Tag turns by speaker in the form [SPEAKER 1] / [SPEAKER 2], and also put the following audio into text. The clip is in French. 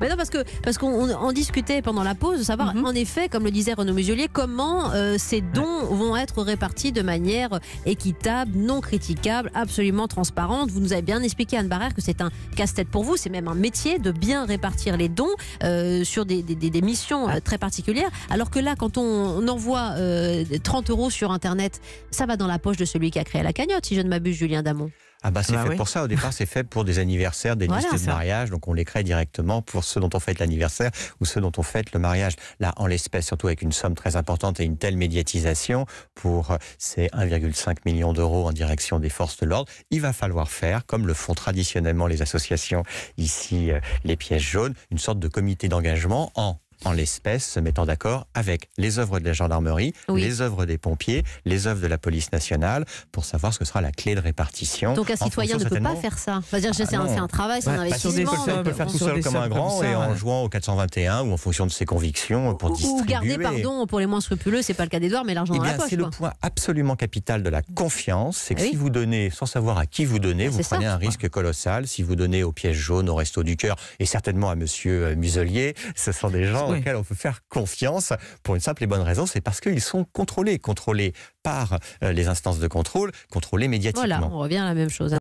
[SPEAKER 1] Mais non, parce qu'on discutait pendant la pause de savoir, en effet, comme le disait Renaud Muselier, comment ces dons vont être répartis de manière équitable, non critiquable, absolument transparente. Vous nous avez bien expliqué, Anne Barrère, que c'est un casse-tête pour vous, c'est même un métier de bien répartir les dons sur des missions très particulières. Alors que là, quand on envoie 30 € sur Internet, ça va dans la poche de celui qui a créé la cagnotte, si je ne m'abuse, Julien Damon.
[SPEAKER 2] Ah bah c'est fait pour ça. Au départ, c'est fait pour des anniversaires, des listes de mariage. Donc on les crée directement pour ceux dont on fête l'anniversaire ou ceux dont on fête le mariage. Là, en l'espèce, surtout avec une somme très importante et une telle médiatisation pour ces 1,5 million d'euros en direction des forces de l'ordre, il va falloir faire, comme le font traditionnellement les associations ici, les pièces jaunes, une sorte de comité d'engagement en l'espèce, se mettant d'accord avec les œuvres de la gendarmerie, les œuvres des pompiers, les œuvres de la police nationale, pour savoir ce que sera la clé de répartition.
[SPEAKER 1] Donc un citoyen ne peut pas faire ça. C'est un travail, c'est un investissement.
[SPEAKER 2] Il peut le faire tout seul comme un grand et en jouant au 421 ou en fonction de ses convictions pour distribuer.
[SPEAKER 1] Ou garder, pardon, pour les moins scrupuleux, c'est pas le cas d'Edouard, mais l'argent dans la poche.
[SPEAKER 2] C'est le point absolument capital de la confiance, c'est que si vous donnez, sans savoir à qui vous donnez, vous prenez un risque colossal. Si vous donnez aux pièces jaunes, au Resto du Cœur et certainement à Monsieur Muselier, ce sont des gens auxquels on peut faire confiance pour une simple et bonne raison, c'est parce qu'ils sont contrôlés par les instances de contrôle, contrôlés médiatiquement.
[SPEAKER 1] Voilà, on revient à la même chose.